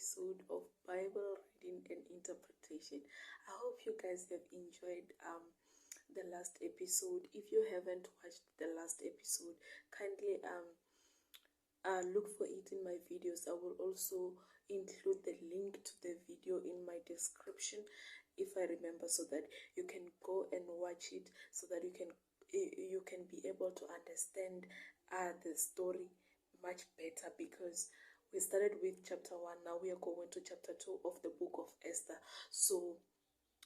episode of Bible reading and interpretation. I hope you guys have enjoyed the last episode. If you haven't watched the last episode, kindly look for it in my videos. I will also include the link to the video in my description if I remember, so that you can go and watch it, so that you can be able to understand the story much better, because we started with chapter 1. Now we are going to chapter 2 of the book of Esther. So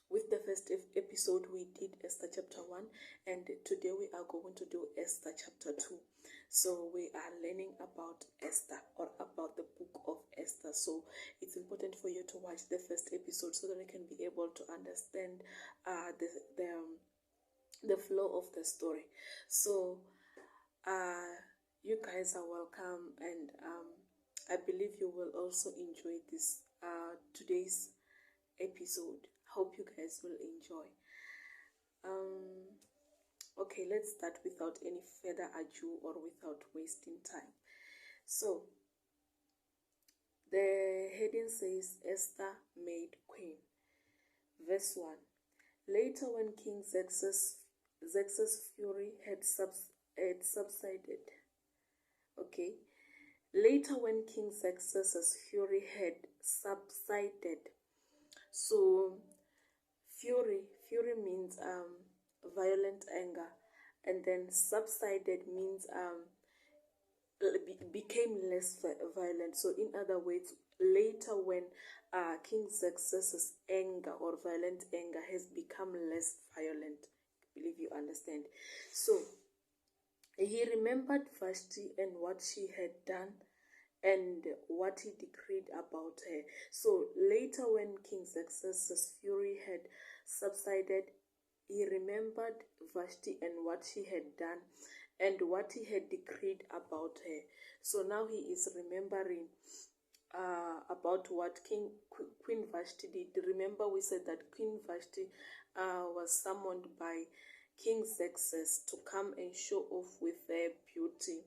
with the first episode we did Esther chapter 1, and today we are going to do Esther chapter 2. So we are learning about Esther, or about the book of Esther. So it's important for you to watch the first episode so that you can be able to understand the flow of the story. So you guys are welcome, and I believe you will also enjoy this today's episode. Hope you guys will enjoy. Okay, let's start without any further ado, or without wasting time. So the heading says Esther made queen. Verse 1. Later, when King Xerxes' fury had subsided. Okay. Later, when King Xerxes' fury had subsided. So fury means violent anger, and then subsided means became less violent. So in other words, later when King Xerxes' anger or violent anger has become less violent. I believe you understand. So he remembered Vashti and what she had done, and what he decreed about her. So later, when King Xerxes' fury had subsided, he remembered Vashti and what she had done, and what he had decreed about her. So now he is remembering about what Queen Vashti did. Remember, we said that Queen Vashti was summoned by King Xerxes to come and show off with her beauty,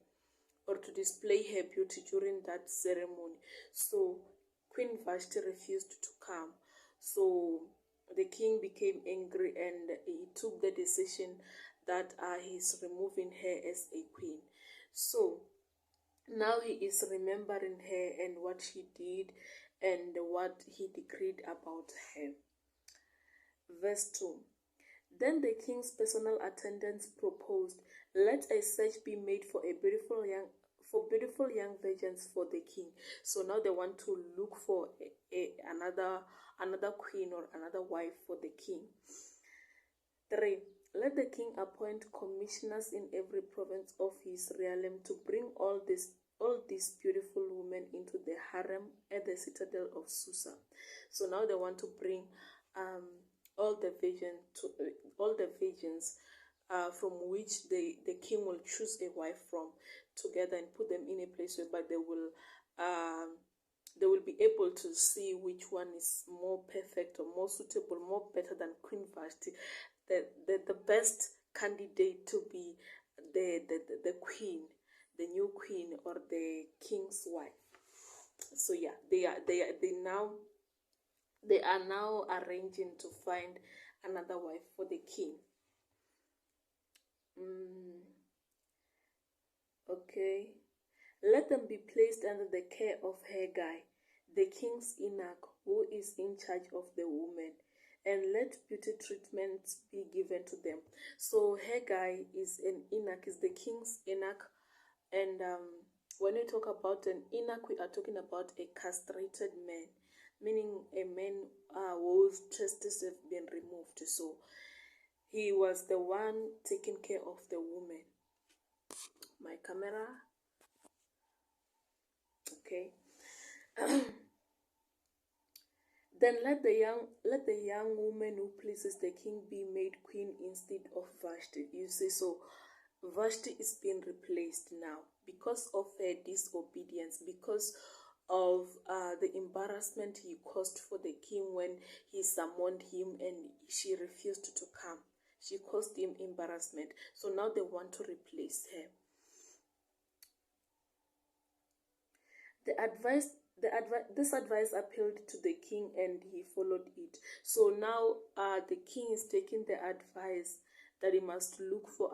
or to display her beauty during that ceremony. So Queen Vashti refused to come. So the king became angry, and he took the decision that he's removing her as a queen. So now he is remembering her and what she did and what he decreed about her. Verse 2. Then the king's personal attendants proposed, let a search be made for beautiful young virgins for the king. So now they want to look for another queen or another wife for the king. 3. Let the king appoint commissioners in every province of his realm to bring all these beautiful women into the harem at the citadel of Susa. So now they want to bring all the virgins from which the king will choose a wife from, together, and put them in a place whereby they will be able to see which one is more perfect or more suitable, more better than Queen Vashti, the best candidate to be the queen, the new queen, or the king's wife. So yeah, they are now arranging to find another wife for the king. Okay. Let them be placed under the care of Haggai, the king's eunuch, who is in charge of the women, and let beauty treatments be given to them. So Haggai is an eunuch, is the king's eunuch, and when we talk about an eunuch, we are talking about a castrated man, meaning a man whose testes have been removed. So he was the one taking care of the woman. My camera. Okay. Then let the young woman who pleases the king be made queen instead of Vashti. You see, so Vashti is being replaced now because of her disobedience, because of the embarrassment he caused for the king when he summoned him and she refused to come. She caused him embarrassment. So now they want to replace her. this advice appealed to the king and he followed it. So now the king is taking the advice that he must look for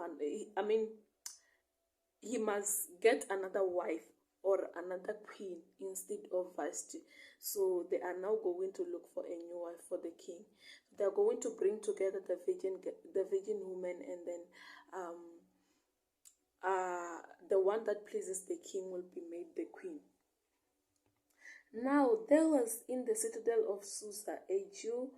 he must get another wife or another queen instead of Vashti. So they are now going to look for a new wife for the king. They are going to bring together the virgin woman, and then the one that pleases the king will be made the queen. Now there was in the citadel of Susa a Jew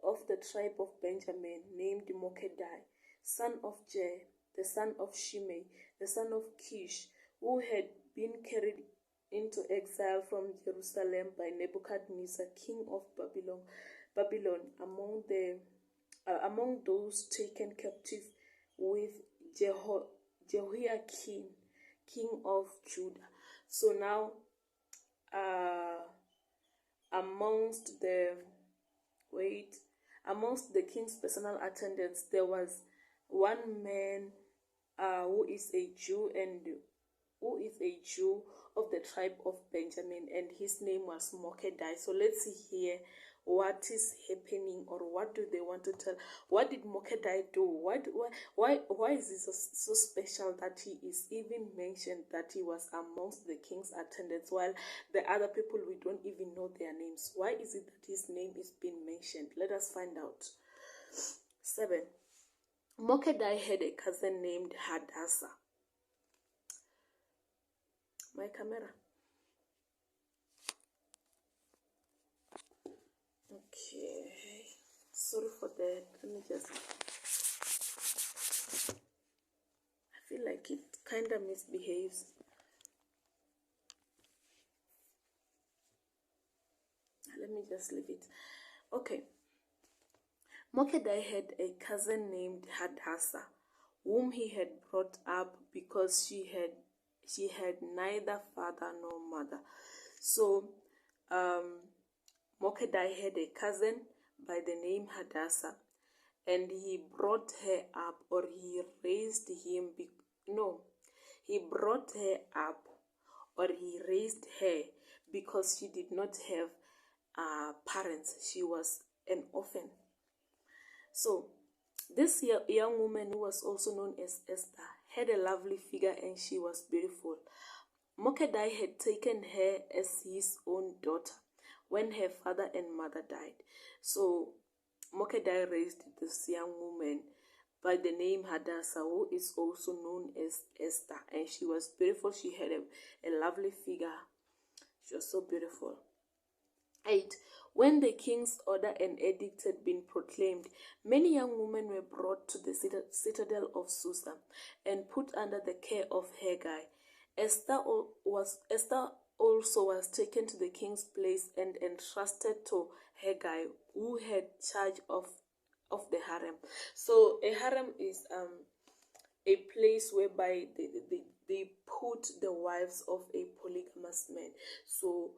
of the tribe of Benjamin named Mordecai, son of Jair, the son of Shimei, the son of Kish, who had been carried into exile from Jerusalem by Nebuchadnezzar, king of Babylon, among those taken captive with Jehoiakim, king of Judah. So now, amongst the king's personal attendants, there was one man who is a Jew of the tribe of Benjamin, and his name was Mordecai. So let's see here what is happening, or what do they want to tell. What did Mordecai do? Why is it so special that he is even mentioned, that he was amongst the king's attendants, while the other people, we don't even know their names? Why is it that his name is being mentioned? Let us find out. 7. Mordecai had a cousin named Hadassah. My camera. Okay. Sorry for that. Let me just... I feel like it kind of misbehaves. Let me just leave it. Okay. Mordecai had a cousin named Hadassah, whom he had brought up because she had neither father nor mother. So Mordecai had a cousin by the name Hadassah, and he brought her up, or he raised him. He brought her up, or he raised her, because she did not have parents. She was an orphan. So this young woman, who was also known as Esther, had a lovely figure and she was beautiful. Mordecai had taken her as his own daughter when her father and mother died. So Mordecai raised this young woman by the name Hadassah, who is also known as Esther, and she was beautiful. She had a lovely figure. She was so beautiful. 8. When the king's order and edict had been proclaimed, many young women were brought to the citadel of Susa and put under the care of Haggai. Esther also was taken to the king's place and entrusted to Haggai, who had charge of the harem. So a harem is a place whereby they put the wives of a polygamous man. So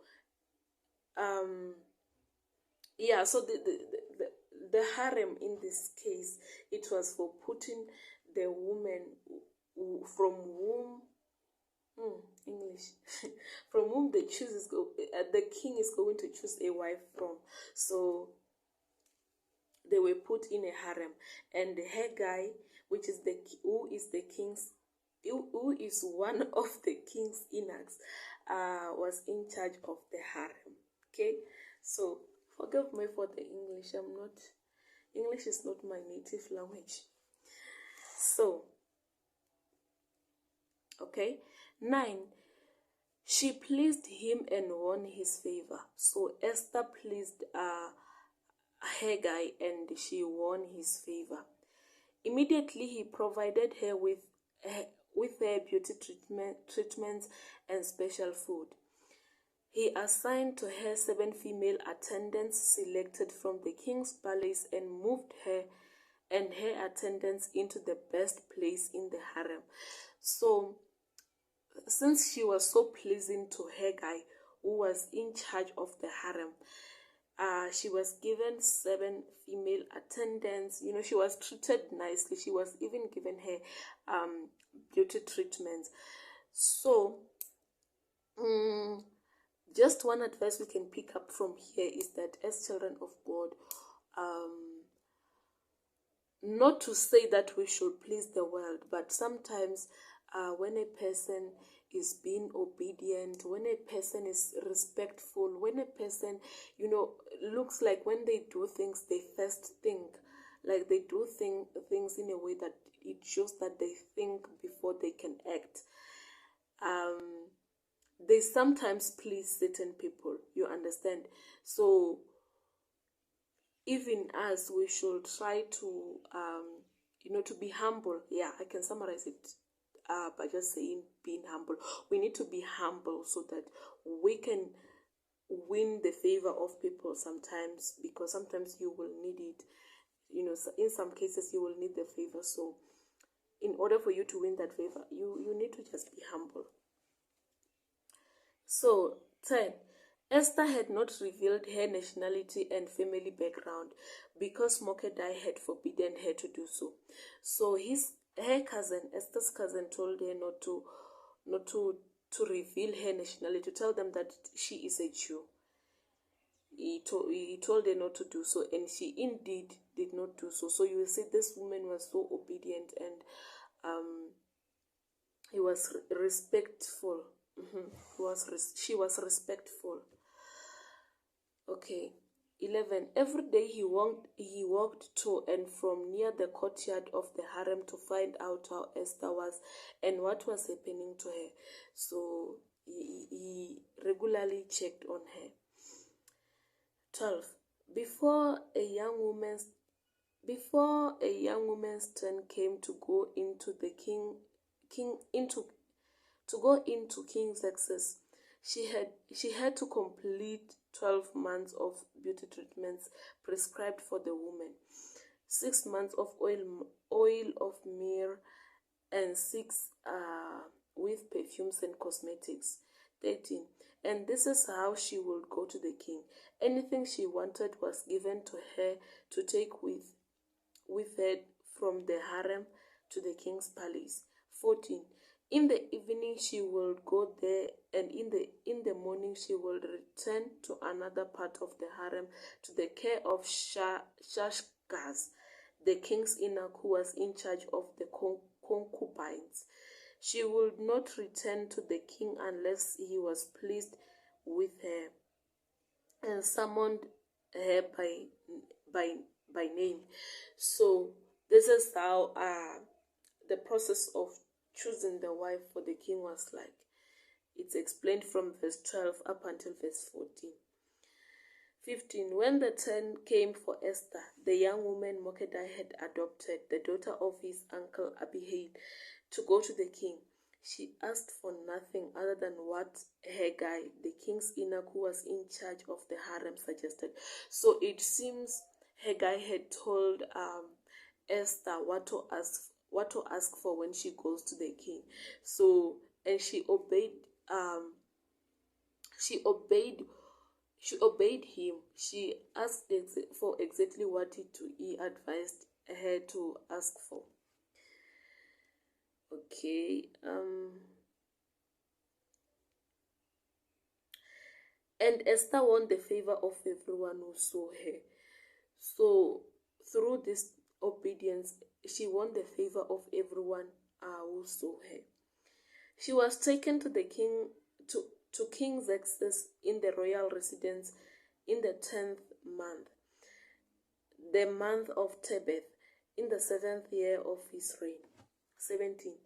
so the harem in this case, it was for putting the woman from whom from whom the king is going to choose a wife from. So they were put in a harem, and Haggai, who is one of the king's eunuchs, was in charge of the harem. Okay, so forgive me for the English. English is not my native language. So, okay. 9. She pleased him and won his favor. So Esther pleased Haggai, and she won his favor. Immediately he provided her with her beauty treatments and special food. He assigned to her 7 female attendants selected from the king's palace and moved her and her attendants into the best place in the harem. So, since she was so pleasing to Haggai, who was in charge of the harem, she was given 7 female attendants. She was treated nicely. She was even given her beauty treatments. So Mm, just one advice we can pick up from here is that as children of God, not to say that we should please the world, but sometimes when a person is being obedient, when a person is respectful, when a person, looks like when they do things, they first think, like they do things in a way that it shows that they think before they can act. Um, they sometimes please certain people, you understand? So even us, we should try to to be humble. Yeah, I can summarize it by just saying being humble. We need to be humble so that we can win the favor of people sometimes, because sometimes you will need it. In some cases you will need the favor. So in order for you to win that favor, you need to just be humble. So, 10. Esther had not revealed her nationality and family background because Mordecai had forbidden her to do so. So her cousin, Esther's cousin, told her not to reveal her nationality, to tell them that she is a Jew. He told her not to do so, and she indeed did not do so. So you will see this woman was so obedient, and he was respectful. She was respectful. Okay. 11. Every day he walked to and from near the courtyard of the harem to find out how Esther was and what was happening to her. So he regularly checked on her. 12. Before a young woman's turn came to go into the King Xerxes, she had to complete 12 months of beauty treatments prescribed for the woman, 6 months of oil of myrrh, and 6 with perfumes and cosmetics. 13. And this is how she would go to the king. Anything she wanted was given to her to take with her from the harem to the king's palace. 14. In the evening she will go there, and in the morning she will return to another part of the harem to the care of Shashgaz, the king's eunuch who was in charge of the concubines. She would not return to the king unless he was pleased with her and summoned her by name. So this is how the process of choosing the wife for the king was like. It's explained from verse 12 up until verse 14. 15. When the turn came for Esther, the young woman Mordecai had adopted, the daughter of his uncle Abihail, to go to the king, she asked for nothing other than what Haggai, the king's eunuch who was in charge of the harem, suggested. So it seems Haggai had told Esther what to ask for when she goes to the king. So, and she obeyed. She obeyed him. She asked for exactly what he advised her to ask for. Okay. And Esther won the favor of everyone who saw her. So through this obedience, she won the favor of everyone who saw her. She was taken to the king to King Xerxes in the royal residence in the 10th month, the month of Tebeth, in the 7th year of his reign. 17.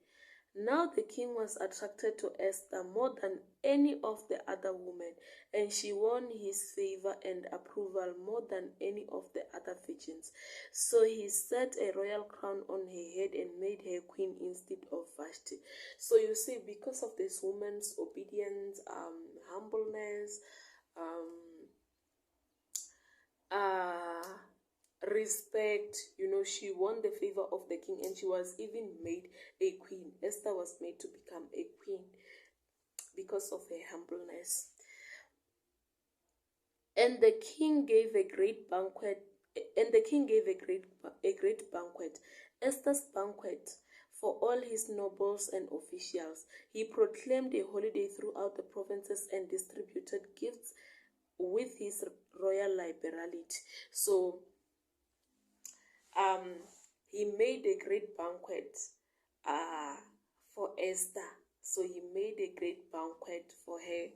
Now the king was attracted to Esther more than any of the other women, and she won his favor and approval more than any of the other virgins. So he set a royal crown on her head and made her queen instead of Vashti. So you see, because of this woman's obedience, humbleness, respect, she won the favor of the king, and she was even made a queen. Esther was made to become a queen because of her humbleness. And the king gave a great banquet. Esther's banquet, for all his nobles and officials. He proclaimed a holiday throughout the provinces and distributed gifts with his royal liberality. So he made a great banquet for Esther. So he made a great banquet for her,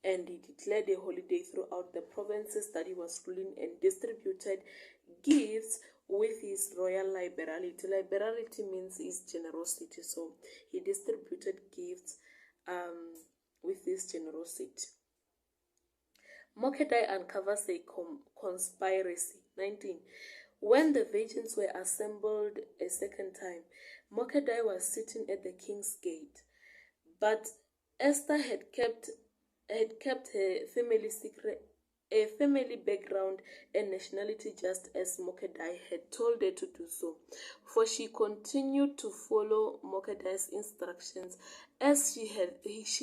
and he declared a holiday throughout the provinces that he was ruling and distributed gifts with his royal liberality. Liberality means his generosity. So he distributed gifts with his generosity. Mordecai uncovers a conspiracy. 19. When the virgins were assembled a second time, Mordecai was sitting at the king's gate. But Esther had kept her family secret, a family background and nationality, just as Mordecai had told her to do so. For she continued to follow Mordecai's instructions as she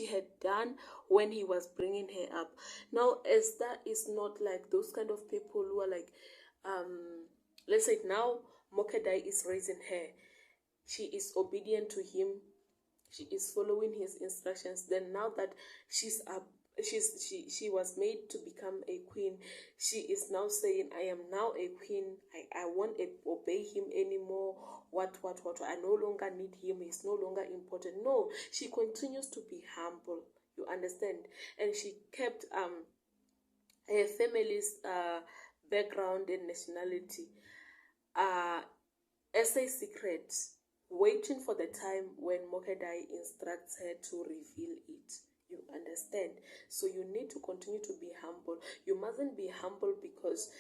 had done when he was bringing her up. Now, Esther is not like those kind of people who are like, let's say now Mordecai is raising her. She is obedient to him. She is following his instructions. Then now that she was made to become a queen, she is now saying, I am now a queen. I won't obey him anymore. What? I no longer need him. He's no longer important. No, she continues to be humble. You understand? And she kept her family's background and nationality as a secret, waiting for the time when Mordecai instructs her to reveal it. You understand? So you need to continue to be humble. You mustn't be humble because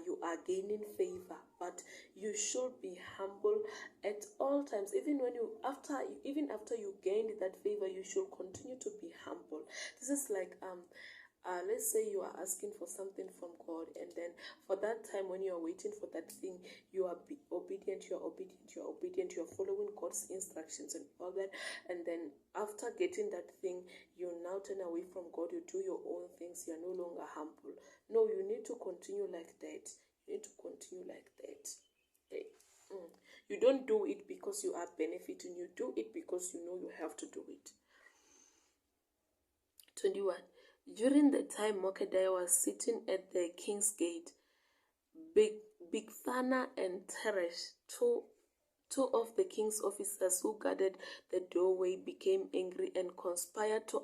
you are gaining favor, but you should be humble at all times. Even after you gained that favor, you should continue to be humble. This is like let's say you are asking for something from God, and then for that time when you are waiting for that thing, you are obedient, you are following God's instructions and all that, and then after getting that thing, you now turn away from God, you do your own things, you are no longer humble. No, you need to continue like that. You need to continue like that. Okay. You don't do it because you are benefiting, you do it because you know you have to do it. 21. During the time Mordecai was sitting at the king's gate, Bigthana and Teresh, two of the king's officers who guarded the doorway, became angry and conspired to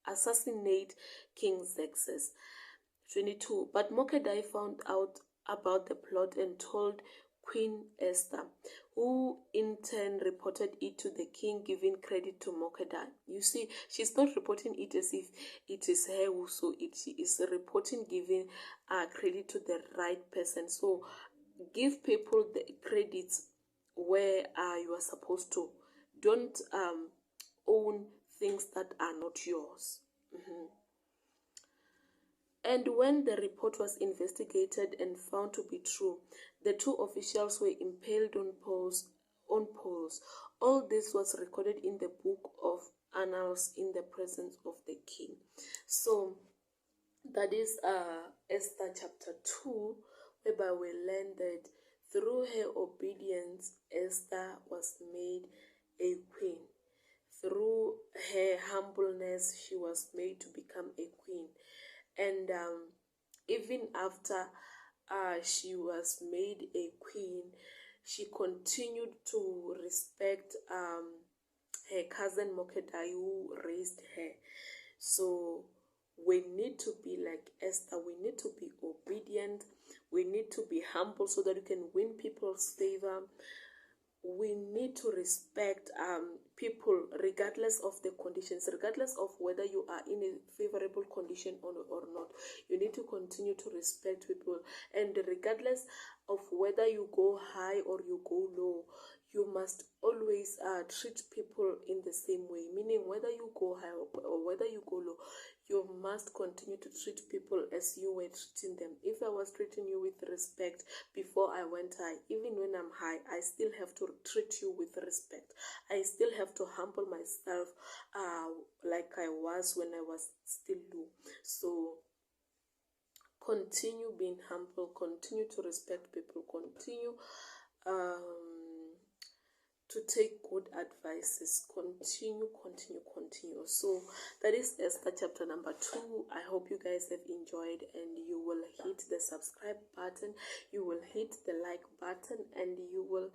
assassinate King Xerxes. 22. But Mordecai found out about the plot and told Queen Esther, who in turn reported it to the king, giving credit to Mordecai. You see, she's not reporting it as if it is her who saw it. She is reporting, giving credit to the right person. So give people the credits where you are supposed to. Don't own things that are not yours. And when the report was investigated and found to be true, the two officials were impaled on poles. All this was recorded in the book of Annals in the presence of the king. So that is Esther chapter 2, whereby we learn that through her obedience, Esther was made a queen. Through her humbleness, she was made to become a queen. And even after she was made a queen, she continued to respect her cousin Mordecai, who raised her. So we need to be like Esther. We need to be obedient. We need to be humble so that we can win people's favor. We need to respect people regardless of the conditions, regardless of whether you are in a favorable condition or not. You need to continue to respect people, and regardless of whether you go high or you go low, you must always treat people in the same way, meaning whether you go high or whether you go low, you must continue to treat people as you were treating them. If I was treating you with respect before I went high, even when I'm high, I still have to treat you with respect. I still have to humble myself like I was when I was still low. So continue being humble, continue to respect people, continue to take good advices. Continue. So that is Esther chapter number 2. I hope you guys have enjoyed, and you will hit the subscribe button, you will hit the like button, and you will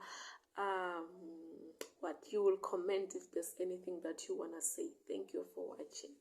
you will comment if there's anything that you want to say. Thank you for watching.